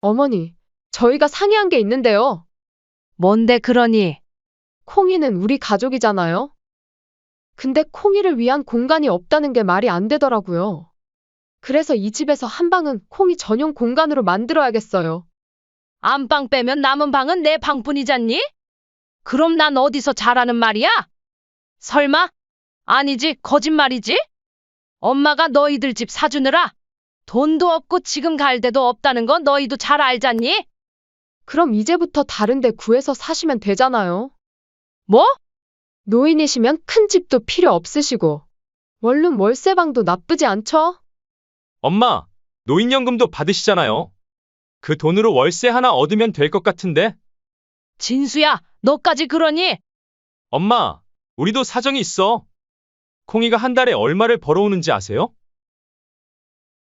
어머니, 저희가 상의한 게 있는데요. 뭔데 그러니? 콩이는 우리 가족이잖아요. 근데 콩이를 위한 공간이 없다는 게 말이 안 되더라고요. 그래서 이 집에서 한 방은 콩이 전용 공간으로 만들어야겠어요. 안방 빼면 남은 방은 내 방뿐이잖니? 그럼 난 어디서 잘하는 말이야? 설마? 아니지, 거짓말이지? 엄마가 너희들 집 사주느라 돈도 없고 지금 갈 데도 없다는 거 너희도 잘 알잖니? 그럼 이제부터 다른 데 구해서 사시면 되잖아요. 뭐? 노인이시면 큰 집도 필요 없으시고, 원룸 월세방도 나쁘지 않죠? 엄마, 노인연금도 받으시잖아요. 그 돈으로 월세 하나 얻으면 될 것 같은데? 진수야, 너까지 그러니? 엄마, 우리도 사정이 있어. 콩이가 한 달에 얼마를 벌어오는지 아세요?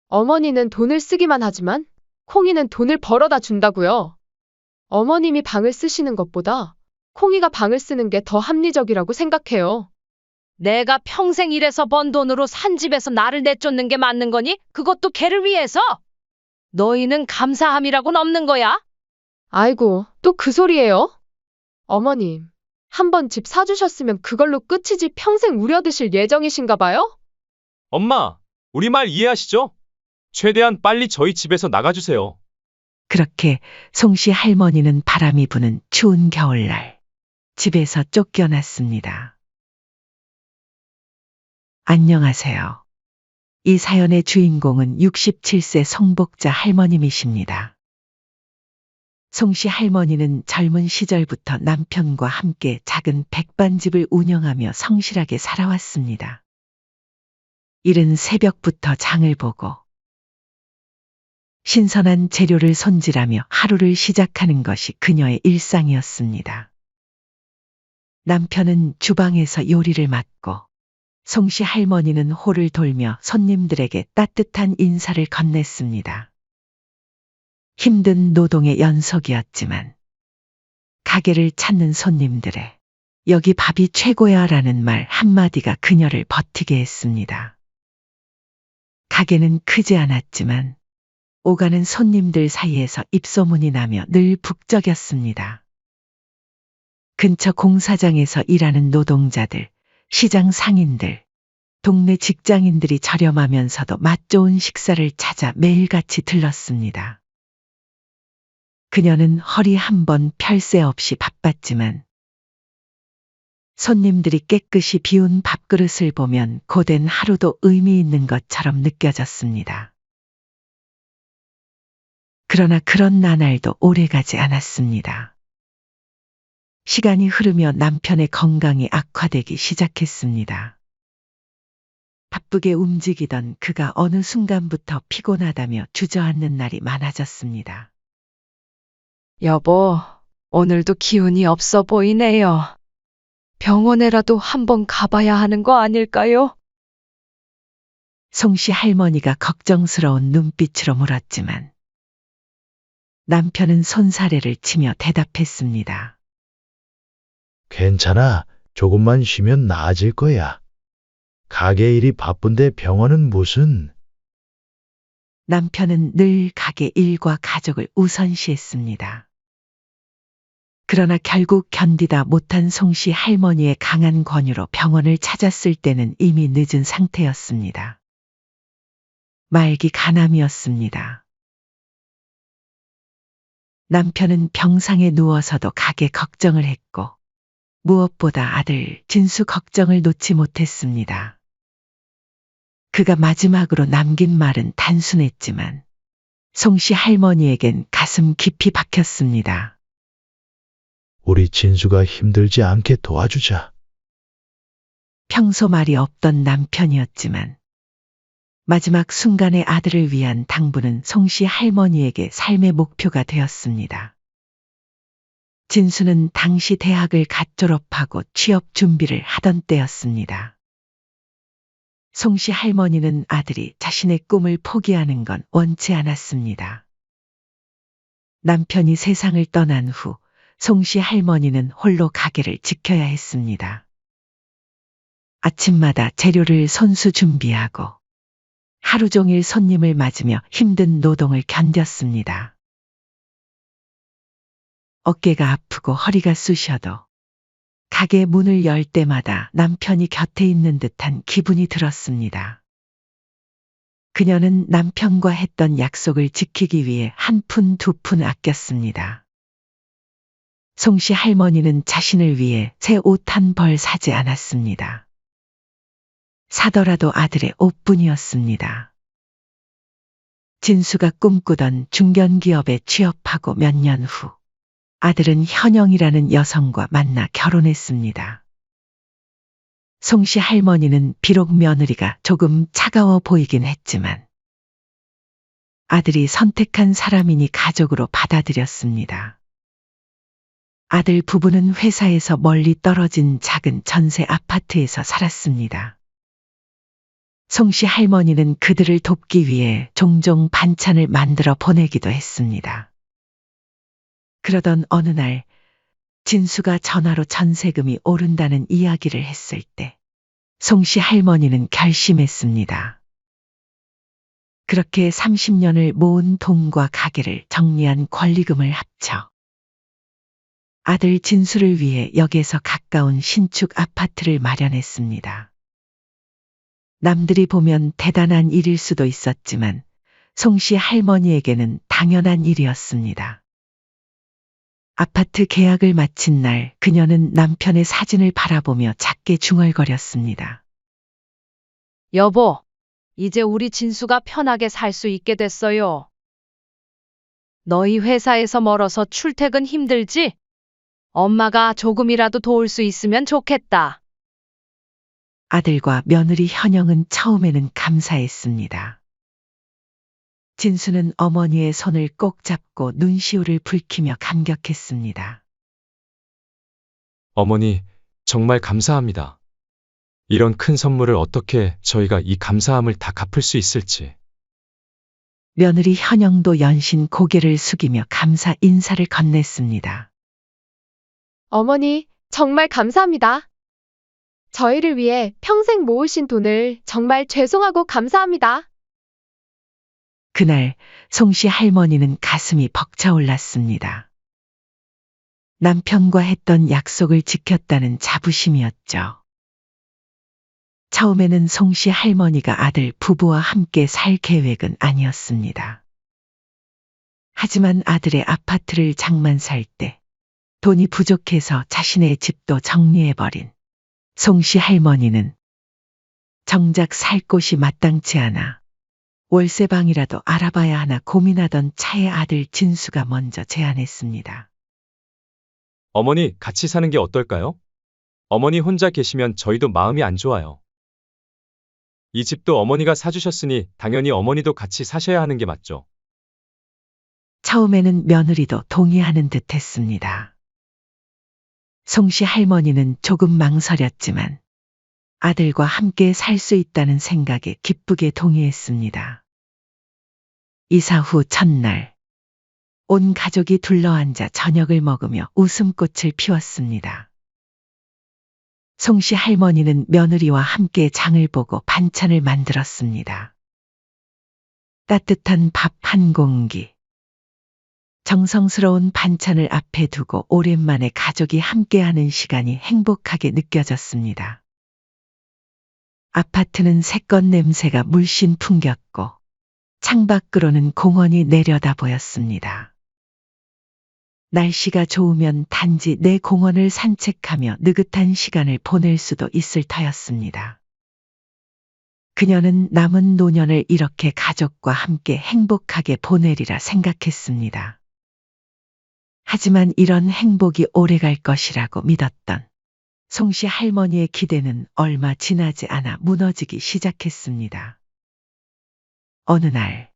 어머니는 돈을 쓰기만 하지만, 콩이는 돈을 벌어다 준다고요. 어머님이 방을 쓰시는 것보다 콩이가 방을 쓰는 게 더 합리적이라고 생각해요. 내가 평생 일해서 번 돈으로 산 집에서 나를 내쫓는 게 맞는 거니? 그것도 걔를 위해서? 너희는 감사함이라고는 없는 거야? 아이고, 또 그 소리예요? 어머님, 한 번 집 사주셨으면 그걸로 끝이지 평생 우려드실 예정이신가 봐요? 엄마, 우리 말 이해하시죠? 최대한 빨리 저희 집에서 나가주세요. 그렇게 송씨 할머니는 바람이 부는 추운 겨울날 집에서 쫓겨났습니다. 안녕하세요. 이 사연의 주인공은 67세 송복자 할머님이십니다. 송씨 할머니는 젊은 시절부터 남편과 함께 작은 백반집을 운영하며 성실하게 살아왔습니다. 이른 새벽부터 장을 보고 신선한 재료를 손질하며 하루를 시작하는 것이 그녀의 일상이었습니다. 남편은 주방에서 요리를 맡고 송씨 할머니는 홀을 돌며 손님들에게 따뜻한 인사를 건넸습니다. 힘든 노동의 연속이었지만 가게를 찾는 손님들의 여기 밥이 최고야 라는 말 한마디가 그녀를 버티게 했습니다. 가게는 크지 않았지만 오가는 손님들 사이에서 입소문이 나며 늘 북적였습니다. 근처 공사장에서 일하는 노동자들, 시장 상인들, 동네 직장인들이 저렴하면서도 맛 좋은 식사를 찾아 매일같이 들렀습니다. 그녀는 허리 한 번 펼 새 없이 바빴지만 손님들이 깨끗이 비운 밥그릇을 보면 고된 하루도 의미 있는 것처럼 느껴졌습니다. 그러나 그런 나날도 오래가지 않았습니다. 시간이 흐르며 남편의 건강이 악화되기 시작했습니다. 바쁘게 움직이던 그가 어느 순간부터 피곤하다며 주저앉는 날이 많아졌습니다. 여보, 오늘도 기운이 없어 보이네요. 병원에라도 한번 가봐야 하는 거 아닐까요? 송씨 할머니가 걱정스러운 눈빛으로 물었지만 남편은 손사래를 치며 대답했습니다. 괜찮아. 조금만 쉬면 나아질 거야. 가게 일이 바쁜데 병원은 무슨... 남편은 늘 가게 일과 가족을 우선시했습니다. 그러나 결국 견디다 못한 송씨 할머니의 강한 권유로 병원을 찾았을 때는 이미 늦은 상태였습니다. 말기 간암이었습니다. 남편은 병상에 누워서도 가게 걱정을 했고 무엇보다 아들 진수 걱정을 놓지 못했습니다. 그가 마지막으로 남긴 말은 단순했지만 송씨 할머니에겐 가슴 깊이 박혔습니다. 우리 진수가 힘들지 않게 도와주자. 평소 말이 없던 남편이었지만 마지막 순간의 아들을 위한 당부는 송씨 할머니에게 삶의 목표가 되었습니다. 진수는 당시 대학을 갓 졸업하고 취업 준비를 하던 때였습니다. 송씨 할머니는 아들이 자신의 꿈을 포기하는 건 원치 않았습니다. 남편이 세상을 떠난 후 송씨 할머니는 홀로 가게를 지켜야 했습니다. 아침마다 재료를 손수 준비하고 하루 종일 손님을 맞으며 힘든 노동을 견뎠습니다. 어깨가 아프고 허리가 쑤셔도 가게 문을 열 때마다 남편이 곁에 있는 듯한 기분이 들었습니다. 그녀는 남편과 했던 약속을 지키기 위해 한 푼 두 푼 아꼈습니다. 송씨 할머니는 자신을 위해 새 옷 한 벌 사지 않았습니다. 사더라도 아들의 옷뿐이었습니다. 진수가 꿈꾸던 중견기업에 취업하고 몇 년 후 아들은 현영이라는 여성과 만나 결혼했습니다. 송씨 할머니는 비록 며느리가 조금 차가워 보이긴 했지만 아들이 선택한 사람이니 가족으로 받아들였습니다. 아들 부부는 회사에서 멀리 떨어진 작은 전세 아파트에서 살았습니다. 송씨 할머니는 그들을 돕기 위해 종종 반찬을 만들어 보내기도 했습니다. 그러던 어느 날 진수가 전화로 전세금이 오른다는 이야기를 했을 때 송씨 할머니는 결심했습니다. 그렇게 30년을 모은 돈과 가게를 정리한 권리금을 합쳐 아들 진수를 위해 역에서 가까운 신축 아파트를 마련했습니다. 남들이 보면 대단한 일일 수도 있었지만 송씨 할머니에게는 당연한 일이었습니다. 아파트 계약을 마친 날 그녀는 남편의 사진을 바라보며 작게 중얼거렸습니다. 여보, 이제 우리 진수가 편하게 살 수 있게 됐어요. 너희 회사에서 멀어서 출퇴근 힘들지? 엄마가 조금이라도 도울 수 있으면 좋겠다. 아들과 며느리 현영은 처음에는 감사했습니다. 진수는 어머니의 손을 꼭 잡고 눈시울을 붉히며 감격했습니다. 어머니, 정말 감사합니다. 이런 큰 선물을 어떻게 저희가 이 감사함을 다 갚을 수 있을지. 며느리 현영도 연신 고개를 숙이며 감사 인사를 건넸습니다. 어머니, 정말 감사합니다. 저희를 위해 평생 모으신 돈을 정말 죄송하고 감사합니다. 그날 송씨 할머니는 가슴이 벅차올랐습니다. 남편과 했던 약속을 지켰다는 자부심이었죠. 처음에는 송씨 할머니가 아들 부부와 함께 살 계획은 아니었습니다. 하지만 아들의 아파트를 장만 살 때 돈이 부족해서 자신의 집도 정리해버린 송씨 할머니는 정작 살 곳이 마땅치 않아 월세방이라도 알아봐야 하나 고민하던 차에 아들 진수가 먼저 제안했습니다. 어머니, 같이 사는 게 어떨까요? 어머니 혼자 계시면 저희도 마음이 안 좋아요. 이 집도 어머니가 사주셨으니 당연히 어머니도 같이 사셔야 하는 게 맞죠. 처음에는 며느리도 동의하는 듯 했습니다. 송씨 할머니는 조금 망설였지만 아들과 함께 살 수 있다는 생각에 기쁘게 동의했습니다. 이사 후 첫날, 온 가족이 둘러앉아 저녁을 먹으며 웃음꽃을 피웠습니다. 송씨 할머니는 며느리와 함께 장을 보고 반찬을 만들었습니다. 따뜻한 밥 한 공기, 정성스러운 반찬을 앞에 두고 오랜만에 가족이 함께하는 시간이 행복하게 느껴졌습니다. 아파트는 새것 냄새가 물씬 풍겼고 창밖으로는 공원이 내려다 보였습니다. 날씨가 좋으면 단지 내 공원을 산책하며 느긋한 시간을 보낼 수도 있을 터였습니다. 그녀는 남은 노년을 이렇게 가족과 함께 행복하게 보내리라 생각했습니다. 하지만 이런 행복이 오래갈 것이라고 믿었던 송씨 할머니의 기대는 얼마 지나지 않아 무너지기 시작했습니다. 어느 날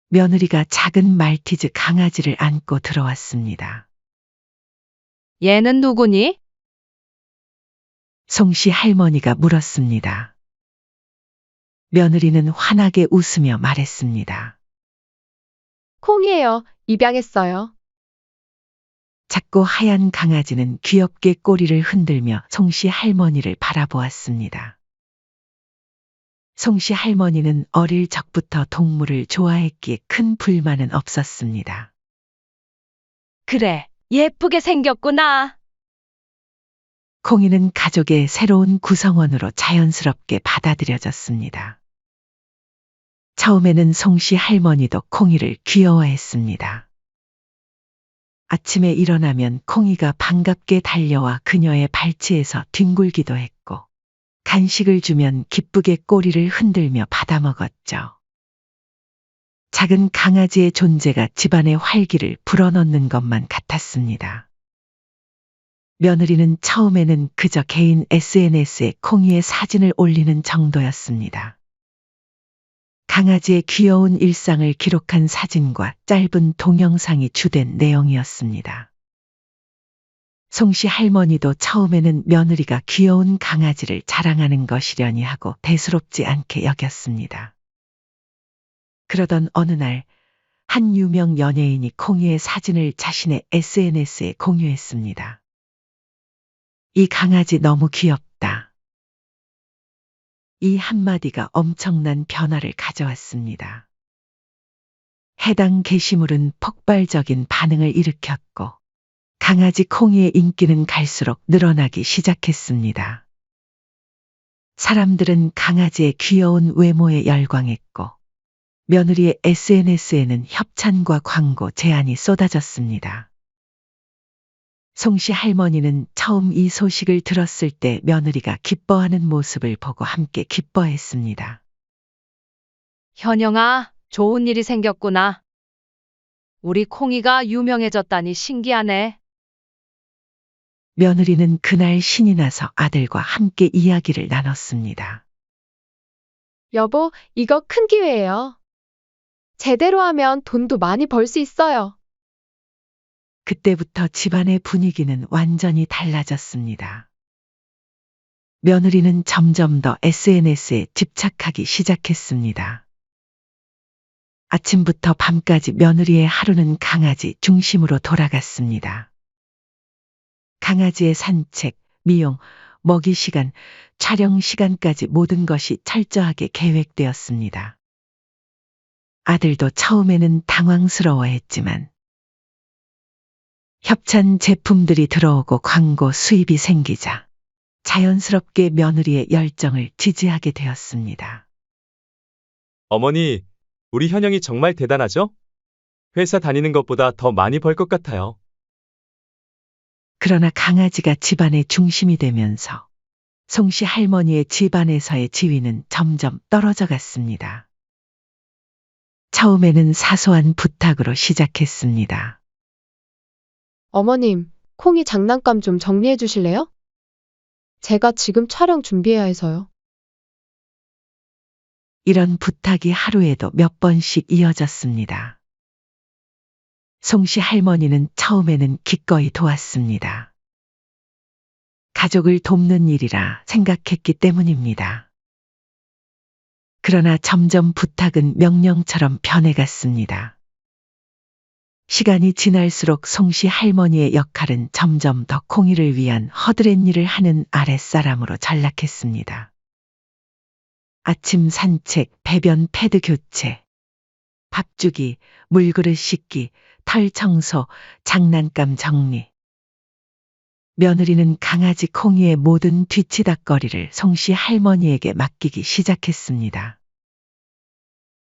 며느리가 작은 말티즈 강아지를 안고 들어왔습니다. 얘는 누구니? 송씨 할머니가 물었습니다. 며느리는 환하게 웃으며 말했습니다. 콩이에요. 입양했어요. 작고 하얀 강아지는 귀엽게 꼬리를 흔들며 송씨 할머니를 바라보았습니다. 송씨 할머니는 어릴 적부터 동물을 좋아했기에 큰 불만은 없었습니다. 그래, 예쁘게 생겼구나. 콩이는 가족의 새로운 구성원으로 자연스럽게 받아들여졌습니다. 처음에는 송씨 할머니도 콩이를 귀여워했습니다. 아침에 일어나면 콩이가 반갑게 달려와 그녀의 발치에서 뒹굴기도 했고, 간식을 주면 기쁘게 꼬리를 흔들며 받아먹었죠. 작은 강아지의 존재가 집안의 활기를 불어넣는 것만 같았습니다. 며느리는 처음에는 그저 개인 SNS에 콩이의 사진을 올리는 정도였습니다. 강아지의 귀여운 일상을 기록한 사진과 짧은 동영상이 주된 내용이었습니다. 송씨 할머니도 처음에는 며느리가 귀여운 강아지를 자랑하는 것이려니 하고 대수롭지 않게 여겼습니다. 그러던 어느 날, 한 유명 연예인이 콩이의 사진을 자신의 SNS에 공유했습니다. 이 강아지 너무 귀엽다. 이 한마디가 엄청난 변화를 가져왔습니다. 해당 게시물은 폭발적인 반응을 일으켰고, 강아지 콩이의 인기는 갈수록 늘어나기 시작했습니다. 사람들은 강아지의 귀여운 외모에 열광했고, 며느리의 SNS에는 협찬과 광고 제안이 쏟아졌습니다. 송씨 할머니는 처음 이 소식을 들었을 때 며느리가 기뻐하는 모습을 보고 함께 기뻐했습니다. 현영아, 좋은 일이 생겼구나. 우리 콩이가 유명해졌다니 신기하네. 며느리는 그날 신이 나서 아들과 함께 이야기를 나눴습니다. 여보, 이거 큰 기회예요. 제대로 하면 돈도 많이 벌 수 있어요. 그때부터 집안의 분위기는 완전히 달라졌습니다. 며느리는 점점 더 SNS에 집착하기 시작했습니다. 아침부터 밤까지 며느리의 하루는 강아지 중심으로 돌아갔습니다. 강아지의 산책, 미용, 먹이 시간, 촬영 시간까지 모든 것이 철저하게 계획되었습니다. 아들도 처음에는 당황스러워했지만 협찬 제품들이 들어오고 광고 수입이 생기자 자연스럽게 며느리의 열정을 지지하게 되었습니다. 어머니, 우리 현영이 정말 대단하죠? 회사 다니는 것보다 더 많이 벌 것 같아요. 그러나 강아지가 집안의 중심이 되면서 송씨 할머니의 집안에서의 지위는 점점 떨어져 갔습니다. 처음에는 사소한 부탁으로 시작했습니다. 어머님, 콩이 장난감 좀 정리해 주실래요? 제가 지금 촬영 준비해야 해서요. 이런 부탁이 하루에도 몇 번씩 이어졌습니다. 송씨 할머니는 처음에는 기꺼이 도왔습니다. 가족을 돕는 일이라 생각했기 때문입니다. 그러나 점점 부탁은 명령처럼 변해갔습니다. 시간이 지날수록 송씨 할머니의 역할은 점점 더 콩이를 위한 허드렛 일을 하는 아랫사람으로 전락했습니다. 아침 산책, 배변 패드 교체, 밥 주기, 물그릇 씻기, 털 청소, 장난감 정리. 며느리는 강아지 콩이의 모든 뒤치다꺼리를 송씨 할머니에게 맡기기 시작했습니다.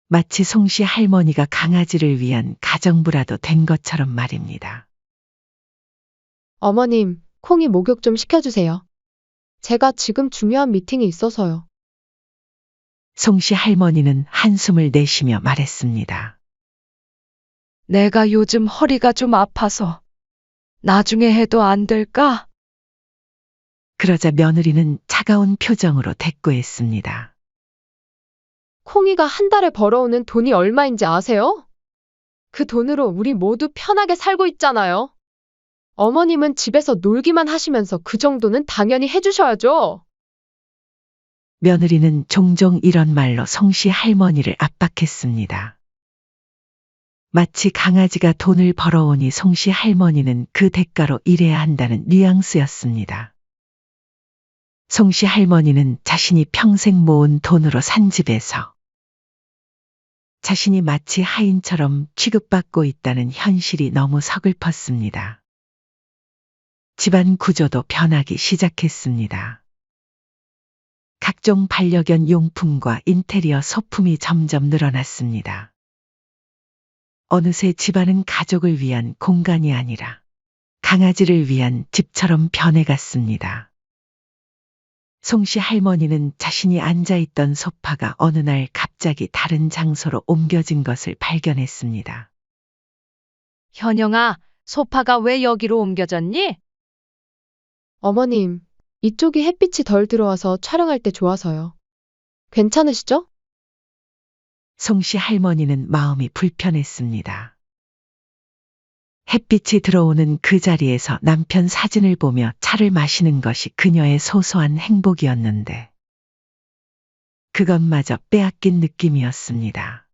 마치 송씨 할머니가 강아지를 위한 가정부라도 된 것처럼 말입니다. 어머님, 콩이 목욕 좀 시켜주세요. 제가 지금 중요한 미팅이 있어서요. 송씨 할머니는 한숨을 내쉬며 말했습니다. 내가 요즘 허리가 좀 아파서 나중에 해도 안 될까? 그러자 며느리는 차가운 표정으로 대꾸했습니다. 콩이가 한 달에 벌어오는 돈이 얼마인지 아세요? 그 돈으로 우리 모두 편하게 살고 있잖아요. 어머님은 집에서 놀기만 하시면서 그 정도는 당연히 해주셔야죠. 며느리는 종종 이런 말로 송씨 할머니를 압박했습니다. 마치 강아지가 돈을 벌어오니 송씨 할머니는 그 대가로 일해야 한다는 뉘앙스였습니다. 송씨 할머니는 자신이 평생 모은 돈으로 산 집에서 자신이 마치 하인처럼 취급받고 있다는 현실이 너무 서글펐습니다. 집안 구조도 변하기 시작했습니다. 각종 반려견 용품과 인테리어 소품이 점점 늘어났습니다. 어느새 집안은 가족을 위한 공간이 아니라 강아지를 위한 집처럼 변해갔습니다. 송씨 할머니는 자신이 앉아있던 소파가 어느 날 갑자기 다른 장소로 옮겨진 것을 발견했습니다. 현영아, 소파가 왜 여기로 옮겨졌니? 어머님, 이쪽이 햇빛이 덜 들어와서 촬영할 때 좋아서요. 괜찮으시죠? 송씨 할머니는 마음이 불편했습니다. 햇빛이 들어오는 그 자리에서 남편 사진을 보며 차를 마시는 것이 그녀의 소소한 행복이었는데 그것마저 빼앗긴 느낌이었습니다.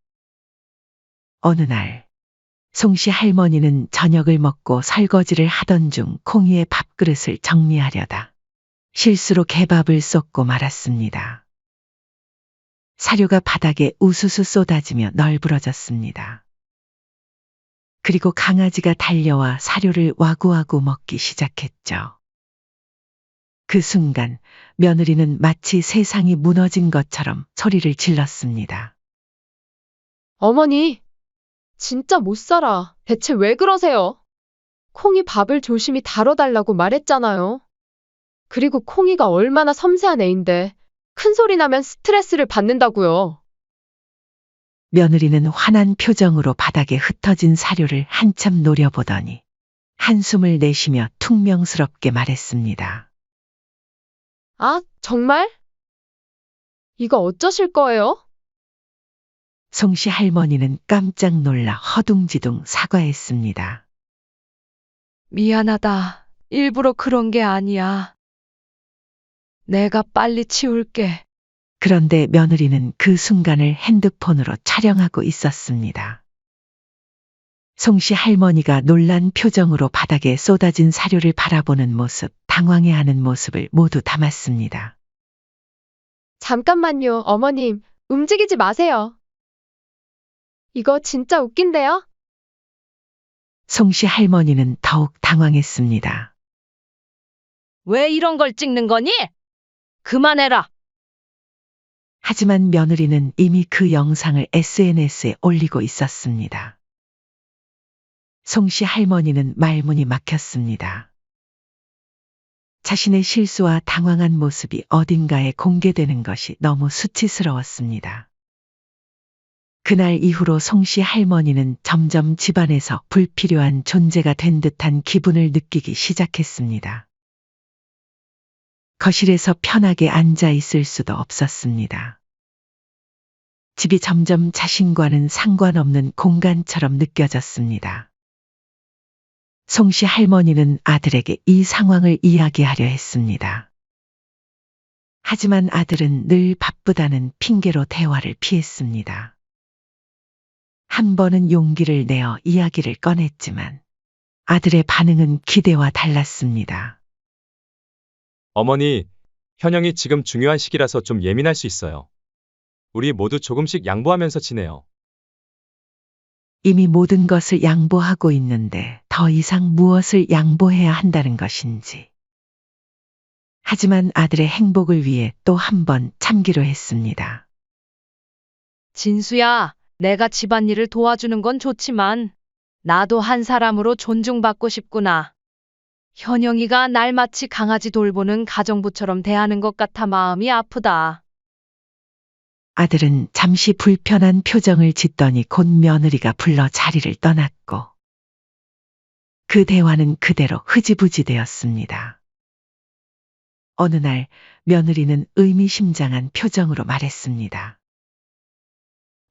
어느 날 송씨 할머니는 저녁을 먹고 설거지를 하던 중 콩이의 밥그릇을 정리하려다 실수로 개밥을 쏟고 말았습니다. 사료가 바닥에 우수수 쏟아지며 널브러졌습니다. 그리고 강아지가 달려와 사료를 와구와구 먹기 시작했죠. 그 순간 며느리는 마치 세상이 무너진 것처럼 소리를 질렀습니다. 어머니, 진짜 못 살아. 대체 왜 그러세요? 콩이 밥을 조심히 다뤄달라고 말했잖아요. 그리고 콩이가 얼마나 섬세한 애인데 큰 소리 나면 스트레스를 받는다고요. 며느리는 화난 표정으로 바닥에 흩어진 사료를 한참 노려보더니 한숨을 내쉬며 퉁명스럽게 말했습니다. 아, 정말? 이거 어쩌실 거예요? 송씨 할머니는 깜짝 놀라 허둥지둥 사과했습니다. 미안하다. 일부러 그런 게 아니야. 내가 빨리 치울게. 그런데 며느리는 그 순간을 핸드폰으로 촬영하고 있었습니다. 송씨 할머니가 놀란 표정으로 바닥에 쏟아진 사료를 바라보는 모습, 당황해하는 모습을 모두 담았습니다. 잠깐만요, 어머님. 움직이지 마세요. 이거 진짜 웃긴데요? 송씨 할머니는 더욱 당황했습니다. 왜 이런 걸 찍는 거니? 그만해라. 하지만 며느리는 이미 그 영상을 SNS에 올리고 있었습니다. 송씨 할머니는 말문이 막혔습니다. 자신의 실수와 당황한 모습이 어딘가에 공개되는 것이 너무 수치스러웠습니다. 그날 이후로 송씨 할머니는 점점 집안에서 불필요한 존재가 된 듯한 기분을 느끼기 시작했습니다. 거실에서 편하게 앉아 있을 수도 없었습니다. 집이 점점 자신과는 상관없는 공간처럼 느껴졌습니다. 송씨 할머니는 아들에게 이 상황을 이야기하려 했습니다. 하지만 아들은 늘 바쁘다는 핑계로 대화를 피했습니다. 한 번은 용기를 내어 이야기를 꺼냈지만 아들의 반응은 기대와 달랐습니다. 어머니, 현영이 지금 중요한 시기라서 좀 예민할 수 있어요. 우리 모두 조금씩 양보하면서 지내요. 이미 모든 것을 양보하고 있는데 더 이상 무엇을 양보해야 한다는 것인지. 하지만 아들의 행복을 위해 또 한 번 참기로 했습니다. 진수야, 내가 집안일을 도와주는 건 좋지만 나도 한 사람으로 존중받고 싶구나. 현영이가 날 마치 강아지 돌보는 가정부처럼 대하는 것 같아 마음이 아프다. 아들은 잠시 불편한 표정을 짓더니 곧 며느리가 불러 자리를 떠났고 그 대화는 그대로 흐지부지 되었습니다. 어느 날 며느리는 의미심장한 표정으로 말했습니다.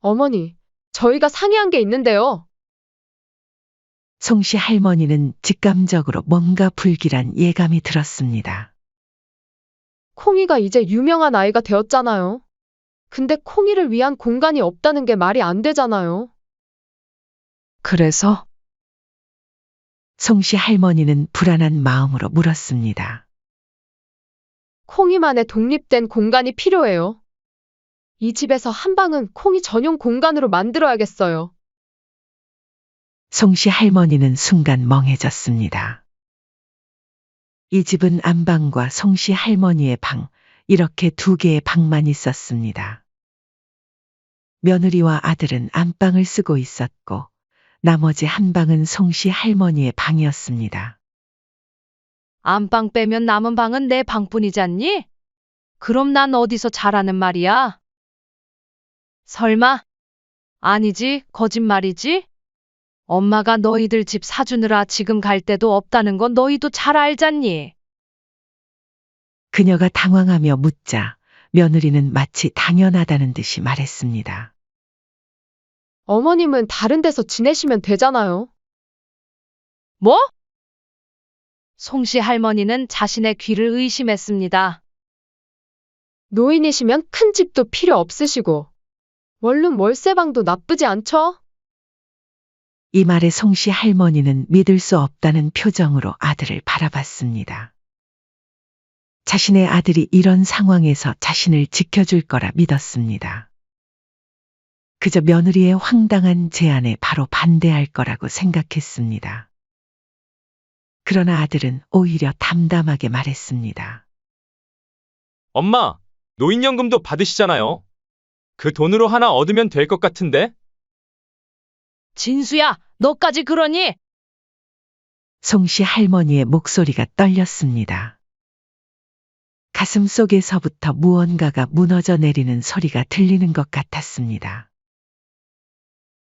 어머니, 저희가 상의한 게 있는데요. 송씨 할머니는 직감적으로 뭔가 불길한 예감이 들었습니다. 콩이가 이제 유명한 아이가 되었잖아요. 근데 콩이를 위한 공간이 없다는 게 말이 안 되잖아요. 그래서? 송씨 할머니는 불안한 마음으로 물었습니다. 콩이만의 독립된 공간이 필요해요. 이 집에서 한 방은 콩이 전용 공간으로 만들어야겠어요. 송씨 할머니는 순간 멍해졌습니다. 이 집은 안방과 송씨 할머니의 방, 이렇게 두 개의 방만 있었습니다. 며느리와 아들은 안방을 쓰고 있었고, 나머지 한 방은 송씨 할머니의 방이었습니다. 안방 빼면 남은 방은 내 방뿐이잖니? 그럼 난 어디서 자라는 말이야? 설마? 아니지, 거짓말이지? 엄마가 너희들 집 사주느라 지금 갈 데도 없다는 건 너희도 잘 알잖니? 그녀가 당황하며 묻자 며느리는 마치 당연하다는 듯이 말했습니다. 어머님은 다른 데서 지내시면 되잖아요. 뭐? 송씨 할머니는 자신의 귀를 의심했습니다. 노인이시면 큰 집도 필요 없으시고, 원룸 월세방도 나쁘지 않죠? 이 말에 송씨 할머니는 믿을 수 없다는 표정으로 아들을 바라봤습니다. 자신의 아들이 이런 상황에서 자신을 지켜줄 거라 믿었습니다. 그저 며느리의 황당한 제안에 바로 반대할 거라고 생각했습니다. 그러나 아들은 오히려 담담하게 말했습니다. 엄마, 노인연금도 받으시잖아요. 그 돈으로 하나 얻으면 될 것 같은데? 진수야, 너까지 그러니? 송씨 할머니의 목소리가 떨렸습니다. 가슴 속에서부터 무언가가 무너져 내리는 소리가 들리는 것 같았습니다.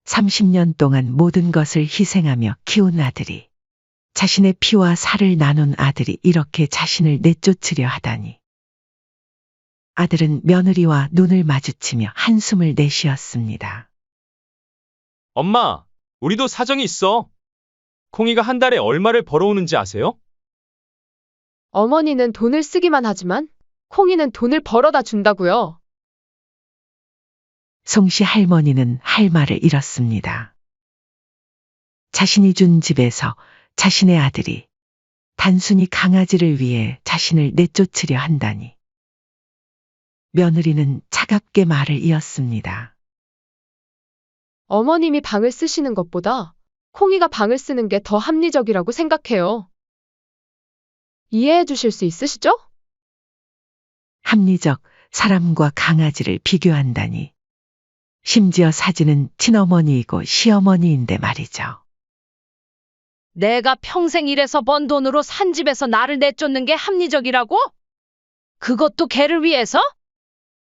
30년 동안 모든 것을 희생하며 키운 아들이, 자신의 피와 살을 나눈 아들이 이렇게 자신을 내쫓으려 하다니. 아들은 며느리와 눈을 마주치며 한숨을 내쉬었습니다. 엄마, 우리도 사정이 있어. 콩이가 한 달에 얼마를 벌어오는지 아세요? 어머니는 돈을 쓰기만 하지만, 콩이는 돈을 벌어다 준다고요. 송씨 할머니는 할 말을 잃었습니다. 자신이 준 집에서 자신의 아들이 단순히 강아지를 위해 자신을 내쫓으려 한다니. 며느리는 차갑게 말을 이었습니다. 어머님이 방을 쓰시는 것보다 콩이가 방을 쓰는 게 더 합리적이라고 생각해요. 이해해 주실 수 있으시죠? 합리적, 사람과 강아지를 비교한다니. 심지어 사진은 친어머니이고 시어머니인데 말이죠. 내가 평생 일해서 번 돈으로 산 집에서 나를 내쫓는 게 합리적이라고? 그것도 걔를 위해서?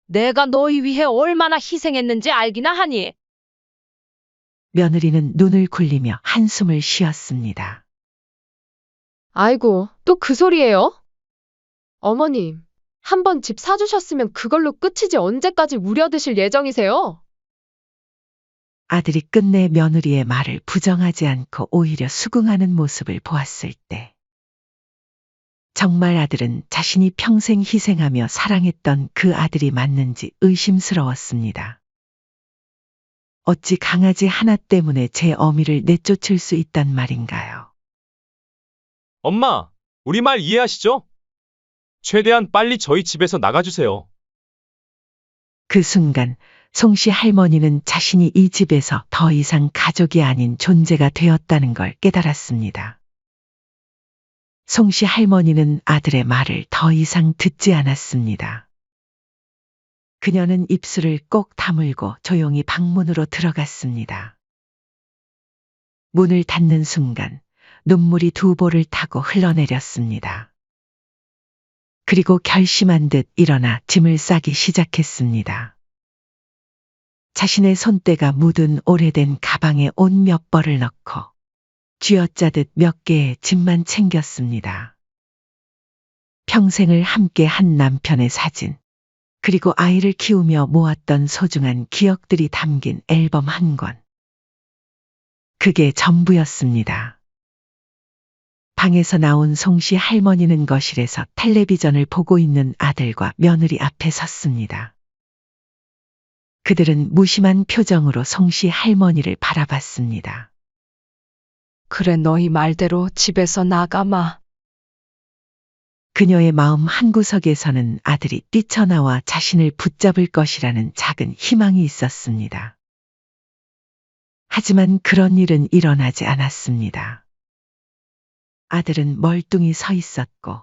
내가 너희 위해 얼마나 희생했는지 알기나 하니? 며느리는 눈을 굴리며 한숨을 쉬었습니다. 아이고, 또 그 소리예요? 어머님, 한번 집 사주셨으면 그걸로 끝이지 언제까지 우려드실 예정이세요? 아들이 끝내 며느리의 말을 부정하지 않고 오히려 수긍하는 모습을 보았을 때, 정말 아들은 자신이 평생 희생하며 사랑했던 그 아들이 맞는지 의심스러웠습니다. 어찌 강아지 하나 때문에 제 어미를 내쫓을 수 있단 말인가요? 엄마, 우리 말 이해하시죠? 최대한 빨리 저희 집에서 나가주세요. 그 순간 송씨 할머니는 자신이 이 집에서 더 이상 가족이 아닌 존재가 되었다는 걸 깨달았습니다. 송씨 할머니는 아들의 말을 더 이상 듣지 않았습니다. 그녀는 입술을 꼭 다물고 조용히 방문으로 들어갔습니다. 문을 닫는 순간 눈물이 두 볼을 타고 흘러내렸습니다. 그리고 결심한 듯 일어나 짐을 싸기 시작했습니다. 자신의 손때가 묻은 오래된 가방에 옷 몇 벌을 넣고 쥐어짜듯 몇 개의 짐만 챙겼습니다. 평생을 함께 한 남편의 사진, 그리고 아이를 키우며 모았던 소중한 기억들이 담긴 앨범 한 권. 그게 전부였습니다. 방에서 나온 송씨 할머니는 거실에서 텔레비전을 보고 있는 아들과 며느리 앞에 섰습니다. 그들은 무심한 표정으로 송씨 할머니를 바라봤습니다. 그래, 너희 말대로 집에서 나가마. 그녀의 마음 한구석에서는 아들이 뛰쳐나와 자신을 붙잡을 것이라는 작은 희망이 있었습니다. 하지만 그런 일은 일어나지 않았습니다. 아들은 멀뚱히 서 있었고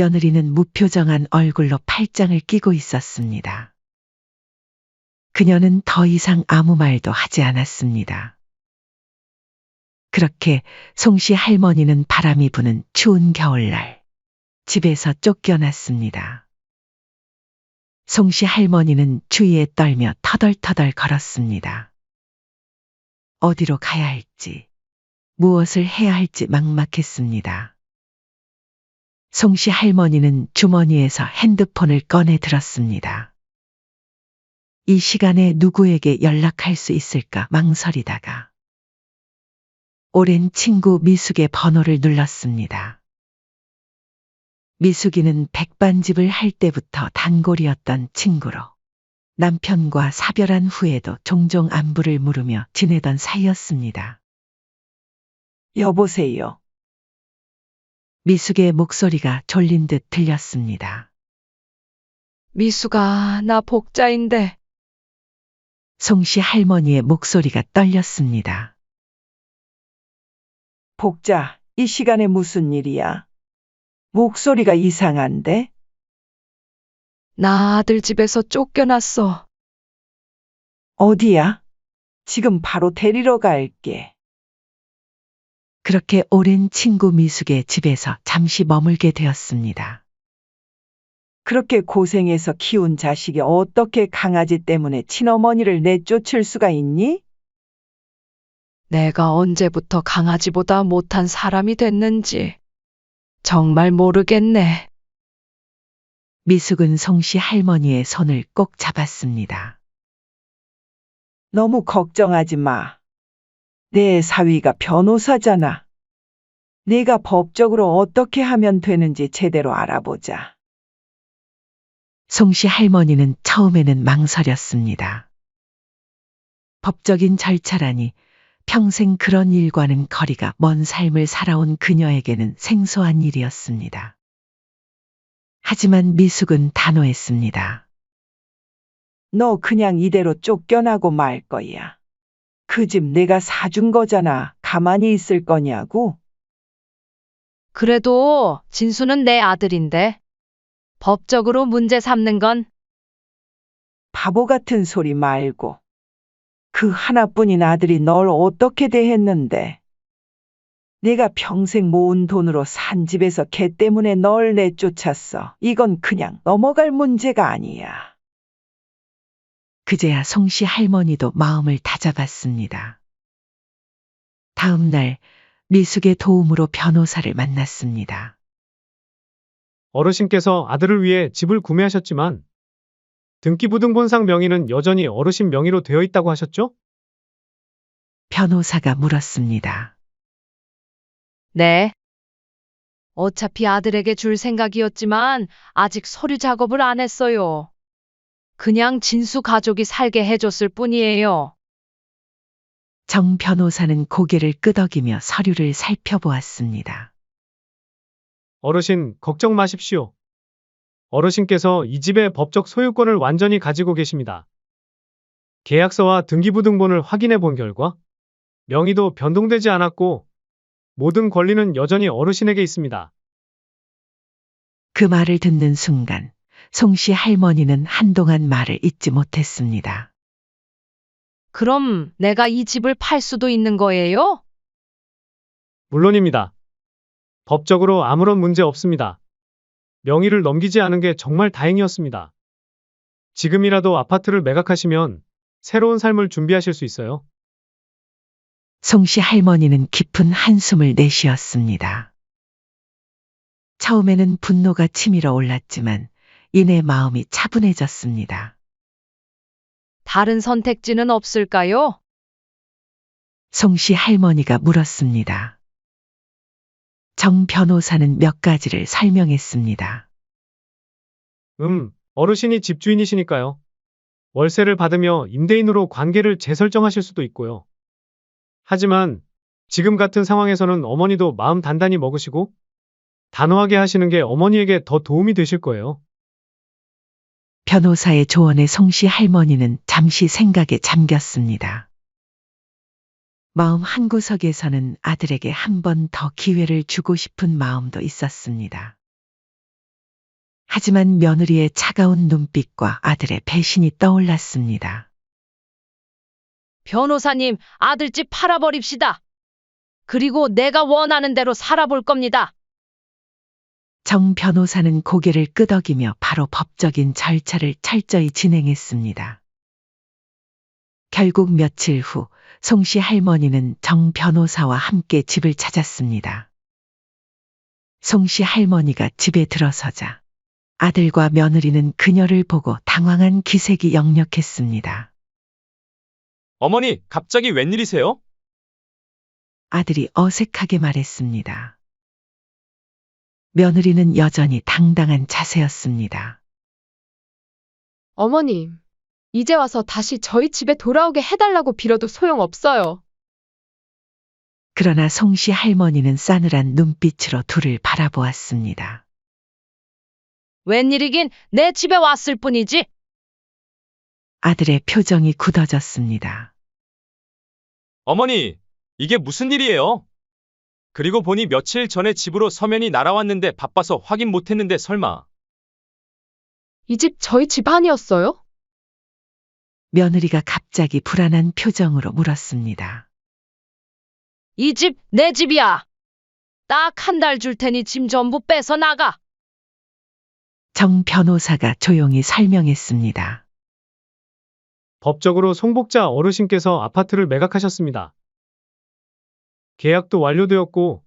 며느리는 무표정한 얼굴로 팔짱을 끼고 있었습니다. 그녀는 더 이상 아무 말도 하지 않았습니다. 그렇게 송씨 할머니는 바람이 부는 추운 겨울날 집에서 쫓겨났습니다. 송씨 할머니는 추위에 떨며 터덜터덜 걸었습니다. 어디로 가야 할지, 무엇을 해야 할지 막막했습니다. 송씨 할머니는 주머니에서 핸드폰을 꺼내 들었습니다. 이 시간에 누구에게 연락할 수 있을까 망설이다가 오랜 친구 미숙의 번호를 눌렀습니다. 미숙이는 백반집을 할 때부터 단골이었던 친구로 남편과 사별한 후에도 종종 안부를 물으며 지내던 사이였습니다. 여보세요. 미숙의 목소리가 졸린 듯 들렸습니다. 미숙아, 나 복자인데. 송씨 할머니의 목소리가 떨렸습니다. 복자, 이 시간에 무슨 일이야? 목소리가 이상한데? 나 아들 집에서 쫓겨났어. 어디야? 지금 바로 데리러 갈게. 그렇게 오랜 친구 미숙의 집에서 잠시 머물게 되었습니다. 그렇게 고생해서 키운 자식이 어떻게 강아지 때문에 친어머니를 내쫓을 수가 있니? 내가 언제부터 강아지보다 못한 사람이 됐는지 정말 모르겠네. 미숙은 송씨 할머니의 손을 꼭 잡았습니다. 너무 걱정하지 마. 내 사위가 변호사잖아. 내가 법적으로 어떻게 하면 되는지 제대로 알아보자. 송씨 할머니는 처음에는 망설였습니다. 법적인 절차라니 평생 그런 일과는 거리가 먼 삶을 살아온 그녀에게는 생소한 일이었습니다. 하지만 미숙은 단호했습니다. 너 그냥 이대로 쫓겨나고 말 거야. 그 집 내가 사준 거잖아. 가만히 있을 거냐고? 그래도 진수는 내 아들인데 법적으로 문제 삼는 건 바보 같은 소리 말고. 그 하나뿐인 아들이 널 어떻게 대했는데. 내가 평생 모은 돈으로 산 집에서 걔 때문에 널 내쫓았어. 이건 그냥 넘어갈 문제가 아니야. 그제야 송씨 할머니도 마음을 다잡았습니다. 다음 날 미숙의 도움으로 변호사를 만났습니다. 어르신께서 아들을 위해 집을 구매하셨지만 등기부등본상 명의는 여전히 어르신 명의로 되어 있다고 하셨죠? 변호사가 물었습니다. 네. 어차피 아들에게 줄 생각이었지만 아직 서류 작업을 안 했어요. 그냥 진수 가족이 살게 해줬을 뿐이에요. 정 변호사는 고개를 끄덕이며 서류를 살펴보았습니다. 어르신, 걱정 마십시오. 어르신께서 이 집의 법적 소유권을 완전히 가지고 계십니다. 계약서와 등기부등본을 확인해 본 결과 명의도 변동되지 않았고 모든 권리는 여전히 어르신에게 있습니다. 그 말을 듣는 순간 송씨 할머니는 한동안 말을 잇지 못했습니다. 그럼 내가 이 집을 팔 수도 있는 거예요? 물론입니다. 법적으로 아무런 문제 없습니다. 명의를 넘기지 않은 게 정말 다행이었습니다. 지금이라도 아파트를 매각하시면 새로운 삶을 준비하실 수 있어요. 송씨 할머니는 깊은 한숨을 내쉬었습니다. 처음에는 분노가 치밀어 올랐지만 이내 마음이 차분해졌습니다. 다른 선택지는 없을까요? 송씨 할머니가 물었습니다. 정 변호사는 몇 가지를 설명했습니다. 어르신이 집주인이시니까요. 월세를 받으며 임대인으로 관계를 재설정하실 수도 있고요. 하지만 지금 같은 상황에서는 어머니도 마음 단단히 먹으시고 단호하게 하시는 게 어머니에게 더 도움이 되실 거예요. 변호사의 조언에 송씨 할머니는 잠시 생각에 잠겼습니다. 마음 한구석에서는 아들에게 한 번 더 기회를 주고 싶은 마음도 있었습니다. 하지만 며느리의 차가운 눈빛과 아들의 배신이 떠올랐습니다. 변호사님, 아들집 팔아버립시다. 그리고 내가 원하는 대로 살아볼 겁니다. 정 변호사는 고개를 끄덕이며 바로 법적인 절차를 철저히 진행했습니다. 결국 며칠 후 송씨 할머니는 정 변호사와 함께 집을 찾았습니다. 송씨 할머니가 집에 들어서자 아들과 며느리는 그녀를 보고 당황한 기색이 역력했습니다. 어머니, 갑자기 웬일이세요? 아들이 어색하게 말했습니다. 며느리는 여전히 당당한 자세였습니다. 어머님, 이제 와서 다시 저희 집에 돌아오게 해달라고 빌어도 소용없어요. 그러나 송씨 할머니는 싸늘한 눈빛으로 둘을 바라보았습니다. 웬일이긴 내 집에 왔을 뿐이지. 아들의 표정이 굳어졌습니다. 어머니, 이게 무슨 일이에요? 그리고 보니 며칠 전에 집으로 서면이 날아왔는데 바빠서 확인 못했는데 설마. 이 집 저희 집안이었어요? 며느리가 갑자기 불안한 표정으로 물었습니다. 이 집 내 집이야. 딱 한 달 줄 테니 짐 전부 빼서 나가. 정 변호사가 조용히 설명했습니다. 법적으로 송복자 어르신께서 아파트를 매각하셨습니다. 계약도 완료되었고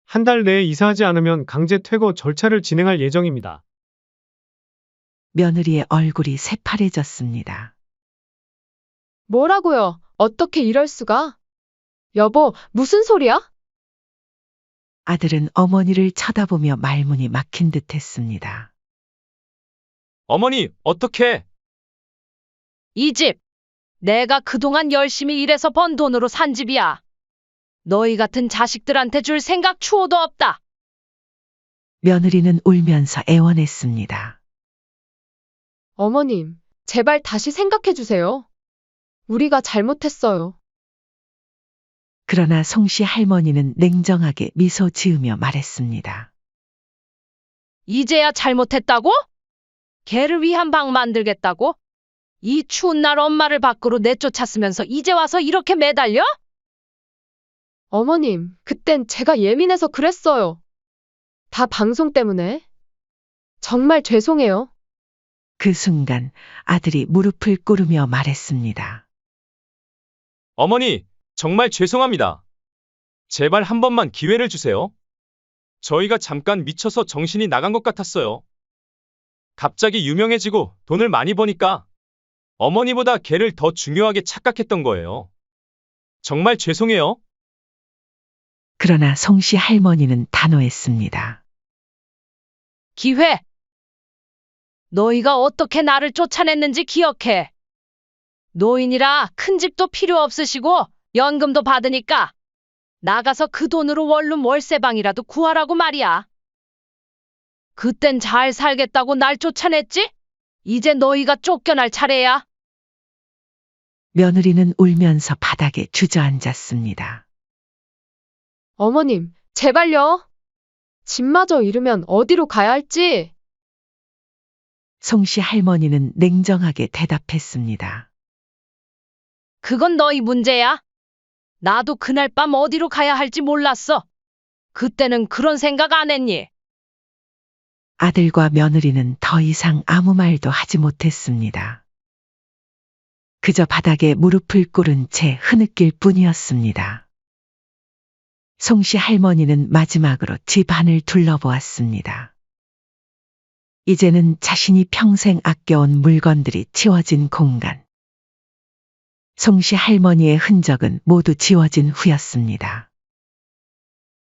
한 달 내에 이사하지 않으면 강제 퇴거 절차를 진행할 예정입니다. 며느리의 얼굴이 새파래졌습니다. 뭐라고요? 어떻게 이럴 수가? 여보, 무슨 소리야? 아들은 어머니를 쳐다보며 말문이 막힌 듯 했습니다. 어머니, 어떡해? 이 집, 내가 그동안 열심히 일해서 번 돈으로 산 집이야. 너희 같은 자식들한테 줄 생각 추호도 없다. 며느리는 울면서 애원했습니다. 어머님, 제발 다시 생각해 주세요. 우리가 잘못했어요. 그러나 송씨 할머니는 냉정하게 미소 지으며 말했습니다. 이제야 잘못했다고? 걔를 위한 방 만들겠다고? 이 추운 날 엄마를 밖으로 내쫓았으면서 이제 와서 이렇게 매달려? 어머님, 그땐 제가 예민해서 그랬어요. 다 방송 때문에. 정말 죄송해요. 그 순간 아들이 무릎을 꿇으며 말했습니다. 어머니, 정말 죄송합니다. 제발 한 번만 기회를 주세요. 저희가 잠깐 미쳐서 정신이 나간 것 같았어요. 갑자기 유명해지고 돈을 많이 버니까 어머니보다 걔를 더 중요하게 착각했던 거예요. 정말 죄송해요. 그러나 송씨 할머니는 단호했습니다. 기회. 너희가 어떻게 나를 쫓아냈는지 기억해. 노인이라 큰 집도 필요 없으시고 연금도 받으니까 나가서 그 돈으로 원룸 월세방이라도 구하라고 말이야. 그땐 잘 살겠다고 날 쫓아냈지? 이제 너희가 쫓겨날 차례야. 며느리는 울면서 바닥에 주저앉았습니다. 어머님, 제발요. 집마저 잃으면 어디로 가야 할지. 송씨 할머니는 냉정하게 대답했습니다. 그건 너희 문제야. 나도 그날 밤 어디로 가야 할지 몰랐어. 그때는 그런 생각 안 했니? 아들과 며느리는 더 이상 아무 말도 하지 못했습니다. 그저 바닥에 무릎을 꿇은 채 흐느낄 뿐이었습니다. 송씨 할머니는 마지막으로 집 안을 둘러보았습니다. 이제는 자신이 평생 아껴온 물건들이 치워진 공간. 송씨 할머니의 흔적은 모두 지워진 후였습니다.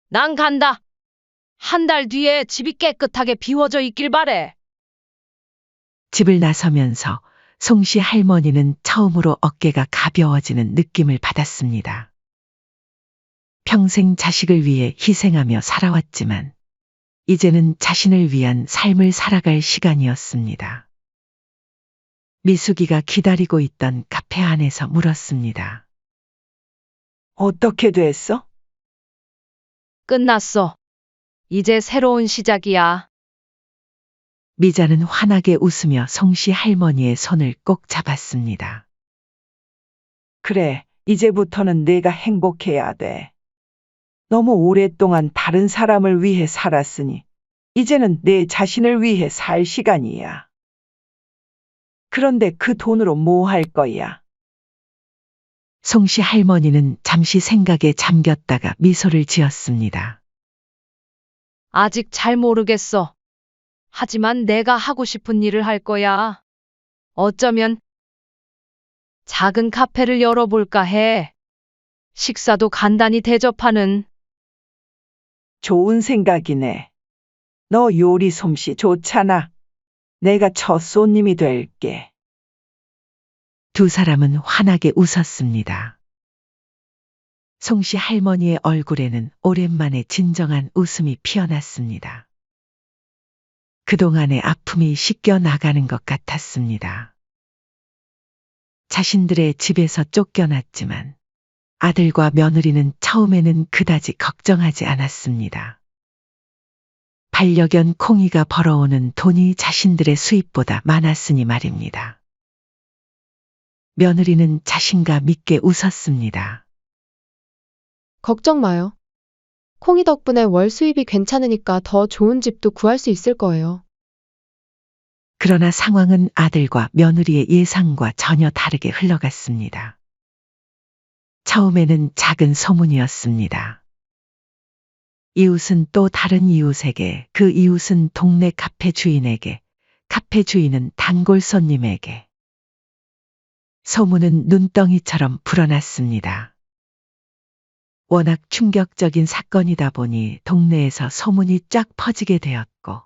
난 간다. 한 달 뒤에 집이 깨끗하게 비워져 있길 바래. 집을 나서면서 송씨 할머니는 처음으로 어깨가 가벼워지는 느낌을 받았습니다. 평생 자식을 위해 희생하며 살아왔지만 이제는 자신을 위한 삶을 살아갈 시간이었습니다. 미숙이가 기다리고 있던 카페 안에서 물었습니다. 어떻게 됐어? 끝났어. 이제 새로운 시작이야. 미자는 환하게 웃으며 송씨 할머니의 손을 꼭 잡았습니다. 그래, 이제부터는 내가 행복해야 돼. 너무 오랫동안 다른 사람을 위해 살았으니, 이제는 내 자신을 위해 살 시간이야. 그런데 그 돈으로 뭐 할 거야? 송씨 할머니는 잠시 생각에 잠겼다가 미소를 지었습니다. 아직 잘 모르겠어. 하지만 내가 하고 싶은 일을 할 거야. 어쩌면 작은 카페를 열어볼까 해. 식사도 간단히 대접하는. 좋은 생각이네. 너 요리 솜씨 좋잖아. 내가 첫 손님이 될게. 두 사람은 환하게 웃었습니다. 송씨 할머니의 얼굴에는 오랜만에 진정한 웃음이 피어났습니다. 그동안의 아픔이 씻겨 나가는 것 같았습니다. 자신들의 집에서 쫓겨났지만 아들과 며느리는 처음에는 그다지 걱정하지 않았습니다. 반려견 콩이가 벌어오는 돈이 자신들의 수입보다 많았으니 말입니다. 며느리는 자신감 있게 웃었습니다. 걱정 마요. 콩이 덕분에 월 수입이 괜찮으니까 더 좋은 집도 구할 수 있을 거예요. 그러나 상황은 아들과 며느리의 예상과 전혀 다르게 흘러갔습니다. 처음에는 작은 소문이었습니다. 이웃은 또 다른 이웃에게, 그 이웃은 동네 카페 주인에게, 카페 주인은 단골 손님에게. 소문은 눈덩이처럼 불어났습니다. 워낙 충격적인 사건이다 보니 동네에서 소문이 쫙 퍼지게 되었고,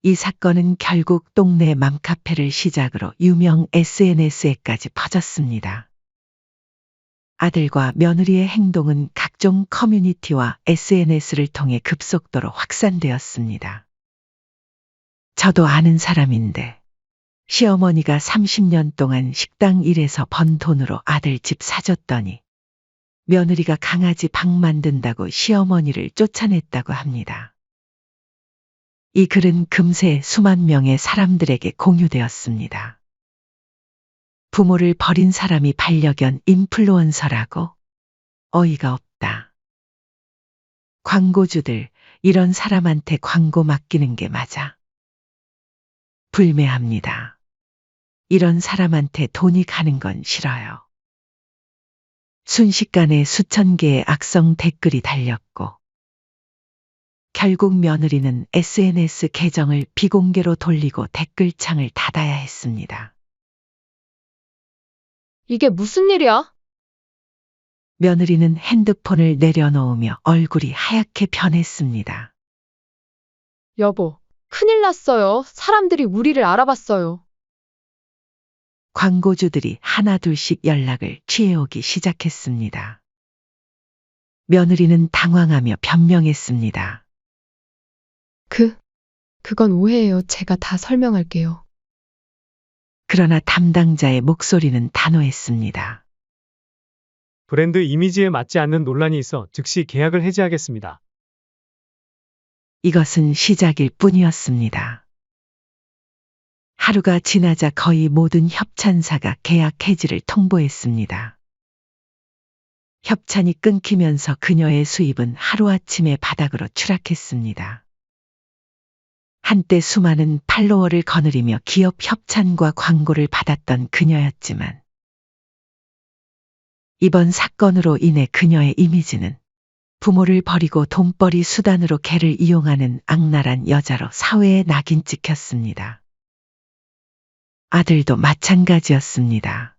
이 사건은 결국 동네 맘카페를 시작으로 유명 SNS에까지 퍼졌습니다. 아들과 며느리의 행동은 각종 커뮤니티와 SNS를 통해 급속도로 확산되었습니다. 저도 아는 사람인데, 시어머니가 30년 동안 식당 일에서 번 돈으로 아들 집 사줬더니 며느리가 강아지 방 만든다고 시어머니를 쫓아냈다고 합니다. 이 글은 금세 수만 명의 사람들에게 공유되었습니다. 부모를 버린 사람이 반려견 인플루언서라고? 어이가 없다. 광고주들, 이런 사람한테 광고 맡기는 게 맞아? 불매합니다. 이런 사람한테 돈이 가는 건 싫어요. 순식간에 수천 개의 악성 댓글이 달렸고, 결국 며느리는 SNS 계정을 비공개로 돌리고 댓글창을 닫아야 했습니다. 이게 무슨 일이야? 며느리는 핸드폰을 내려놓으며 얼굴이 하얗게 변했습니다. 여보, 큰일 났어요. 사람들이 우리를 알아봤어요. 광고주들이 하나둘씩 연락을 취해오기 시작했습니다. 며느리는 당황하며 변명했습니다. 그건 오해예요. 제가 다 설명할게요. 그러나 담당자의 목소리는 단호했습니다. 브랜드 이미지에 맞지 않는 논란이 있어 즉시 계약을 해지하겠습니다. 이것은 시작일 뿐이었습니다. 하루가 지나자 거의 모든 협찬사가 계약 해지를 통보했습니다. 협찬이 끊기면서 그녀의 수입은 하루아침에 바닥으로 추락했습니다. 한때 수많은 팔로워를 거느리며 기업 협찬과 광고를 받았던 그녀였지만, 이번 사건으로 인해 그녀의 이미지는 부모를 버리고 돈벌이 수단으로 개를 이용하는 악랄한 여자로 사회에 낙인 찍혔습니다. 아들도 마찬가지였습니다.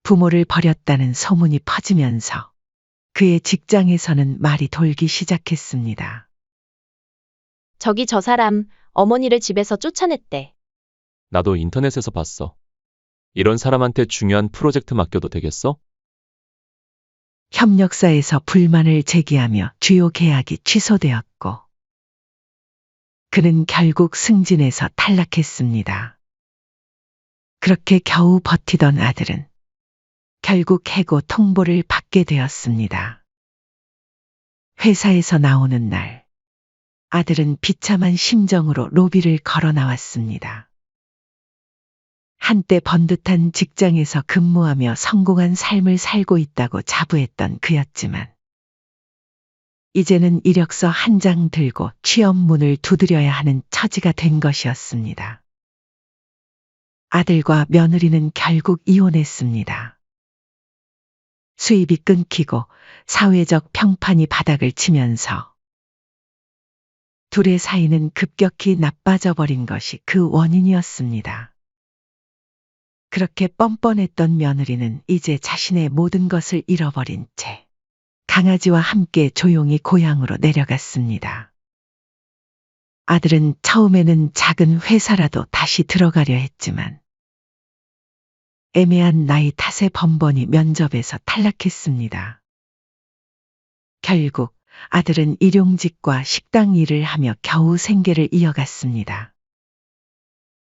부모를 버렸다는 소문이 퍼지면서 그의 직장에서는 말이 돌기 시작했습니다. 저기 저 사람, 어머니를 집에서 쫓아냈대. 나도 인터넷에서 봤어. 이런 사람한테 중요한 프로젝트 맡겨도 되겠어? 협력사에서 불만을 제기하며 주요 계약이 취소되었고, 그는 결국 승진해서 탈락했습니다. 그렇게 겨우 버티던 아들은 결국 해고 통보를 받게 되었습니다. 회사에서 나오는 날, 아들은 비참한 심정으로 로비를 걸어 나왔습니다. 한때 번듯한 직장에서 근무하며 성공한 삶을 살고 있다고 자부했던 그였지만, 이제는 이력서 한 장 들고 취업 문을 두드려야 하는 처지가 된 것이었습니다. 아들과 며느리는 결국 이혼했습니다. 수입이 끊기고 사회적 평판이 바닥을 치면서 둘의 사이는 급격히 나빠져 버린 것이 그 원인이었습니다. 그렇게 뻔뻔했던 며느리는 이제 자신의 모든 것을 잃어버린 채 강아지와 함께 조용히 고향으로 내려갔습니다. 아들은 처음에는 작은 회사라도 다시 들어가려 했지만 애매한 나이 탓에 번번이 면접에서 탈락했습니다. 결국 아들은 일용직과 식당 일을 하며 겨우 생계를 이어갔습니다.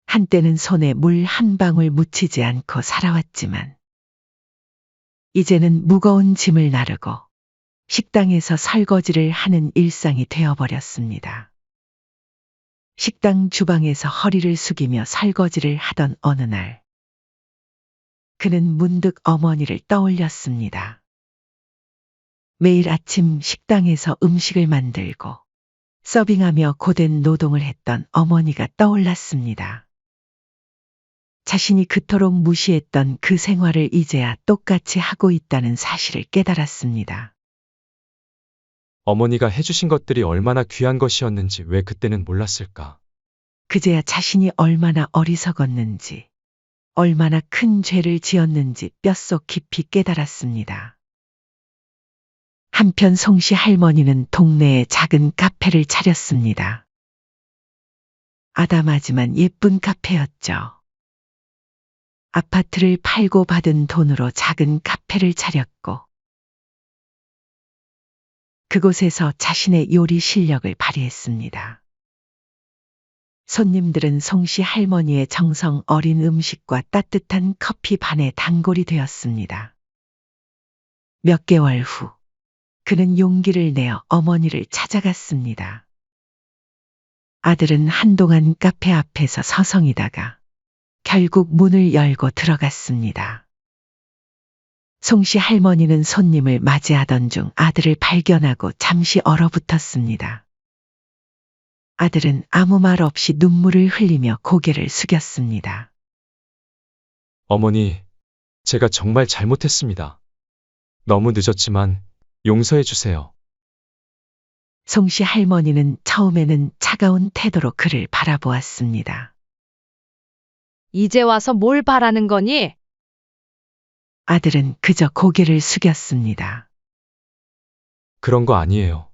한때는 손에 물 한 방울 묻히지 않고 살아왔지만, 이제는 무거운 짐을 나르고 식당에서 설거지를 하는 일상이 되어버렸습니다. 식당 주방에서 허리를 숙이며 설거지를 하던 어느 날, 그는 문득 어머니를 떠올렸습니다. 매일 아침 식당에서 음식을 만들고 서빙하며 고된 노동을 했던 어머니가 떠올랐습니다. 자신이 그토록 무시했던 그 생활을 이제야 똑같이 하고 있다는 사실을 깨달았습니다. 어머니가 해주신 것들이 얼마나 귀한 것이었는지 왜 그때는 몰랐을까? 그제야 자신이 얼마나 어리석었는지, 얼마나 큰 죄를 지었는지 뼛속 깊이 깨달았습니다. 한편 송씨 할머니는 동네에 작은 카페를 차렸습니다. 아담하지만 예쁜 카페였죠. 아파트를 팔고 받은 돈으로 작은 카페를 차렸고, 그곳에서 자신의 요리 실력을 발휘했습니다. 손님들은 송씨 할머니의 정성 어린 음식과 따뜻한 커피 반에 단골이 되었습니다. 몇 개월 후, 그는 용기를 내어 어머니를 찾아갔습니다. 아들은 한동안 카페 앞에서 서성이다가 결국 문을 열고 들어갔습니다. 송씨 할머니는 손님을 맞이하던 중 아들을 발견하고 잠시 얼어붙었습니다. 아들은 아무 말 없이 눈물을 흘리며 고개를 숙였습니다. 어머니, 제가 정말 잘못했습니다. 너무 늦었지만 용서해 주세요. 송씨 할머니는 처음에는 차가운 태도로 그를 바라보았습니다. 이제 와서 뭘 바라는 거니? 아들은 그저 고개를 숙였습니다. 그런 거 아니에요.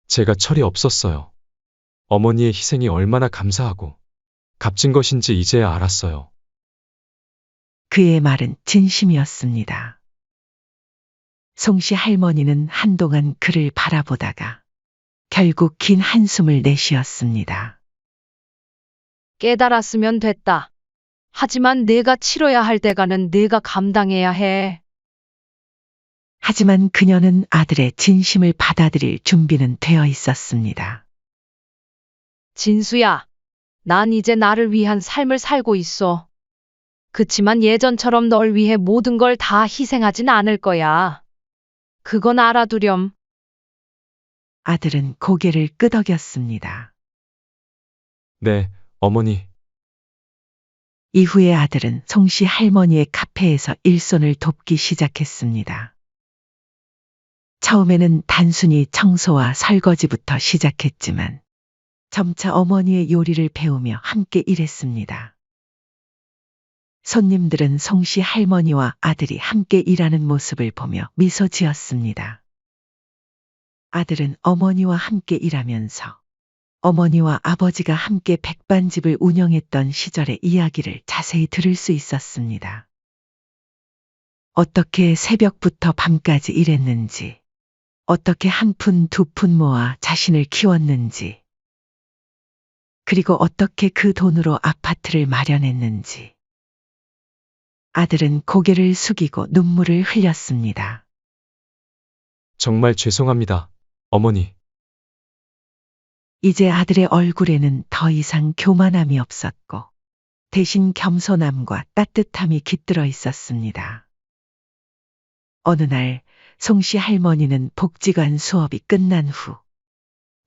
제가 철이 없었어요. 어머니의 희생이 얼마나 감사하고 값진 것인지 이제야 알았어요. 그의 말은 진심이었습니다. 송씨 할머니는 한동안 그를 바라보다가 결국 긴 한숨을 내쉬었습니다. 깨달았으면 됐다. 하지만 내가 치러야 할 대가는 내가 감당해야 해. 하지만 그녀는 아들의 진심을 받아들일 준비는 되어 있었습니다. 진수야, 난 이제 나를 위한 삶을 살고 있어. 그치만 예전처럼 널 위해 모든 걸 다 희생하진 않을 거야. 그건 알아두렴. 아들은 고개를 끄덕였습니다. 네, 어머니. 이후에 아들은 송씨 할머니의 카페에서 일손을 돕기 시작했습니다. 처음에는 단순히 청소와 설거지부터 시작했지만 점차 어머니의 요리를 배우며 함께 일했습니다. 손님들은 송씨 할머니와 아들이 함께 일하는 모습을 보며 미소 지었습니다. 아들은 어머니와 함께 일하면서 어머니와 아버지가 함께 백반집을 운영했던 시절의 이야기를 자세히 들을 수 있었습니다. 어떻게 새벽부터 밤까지 일했는지, 어떻게 한 푼 두 푼 모아 자신을 키웠는지, 그리고 어떻게 그 돈으로 아파트를 마련했는지. 아들은 고개를 숙이고 눈물을 흘렸습니다. 정말 죄송합니다, 어머니. 이제 아들의 얼굴에는 더 이상 교만함이 없었고 대신 겸손함과 따뜻함이 깃들어 있었습니다. 어느 날 송씨 할머니는 복지관 수업이 끝난 후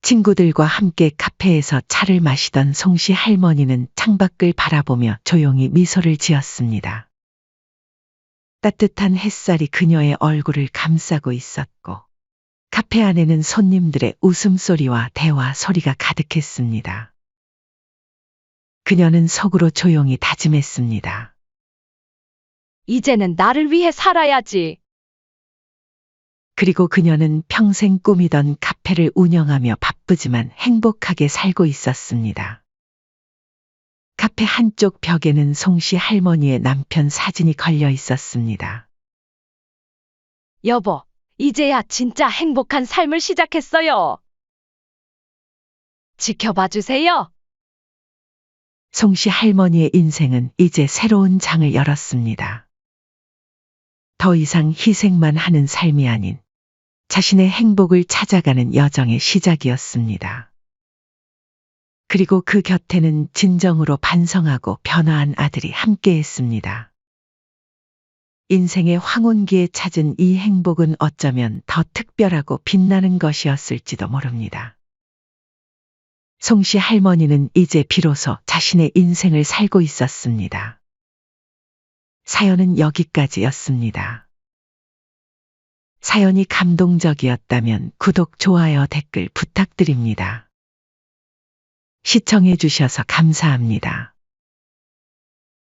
친구들과 함께 카페에서 차를 마시던 송씨 할머니는 창밖을 바라보며 조용히 미소를 지었습니다. 따뜻한 햇살이 그녀의 얼굴을 감싸고 있었고 카페 안에는 손님들의 웃음소리와 대화 소리가 가득했습니다. 그녀는 속으로 조용히 다짐했습니다. 이제는 나를 위해 살아야지. 그리고 그녀는 평생 꿈이던 카페를 운영하며 바쁘지만 행복하게 살고 있었습니다. 카페 한쪽 벽에는 송씨 할머니의 남편 사진이 걸려 있었습니다. 여보, 이제야 진짜 행복한 삶을 시작했어요. 지켜봐 주세요. 송씨 할머니의 인생은 이제 새로운 장을 열었습니다. 더 이상 희생만 하는 삶이 아닌 자신의 행복을 찾아가는 여정의 시작이었습니다. 그리고 그 곁에는 진정으로 반성하고 변화한 아들이 함께했습니다. 인생의 황혼기에 찾은 이 행복은 어쩌면 더 특별하고 빛나는 것이었을지도 모릅니다. 송씨 할머니는 이제 비로소 자신의 인생을 살고 있었습니다. 사연은 여기까지였습니다. 사연이 감동적이었다면 구독, 좋아요, 댓글 부탁드립니다. 시청해 주셔서 감사합니다.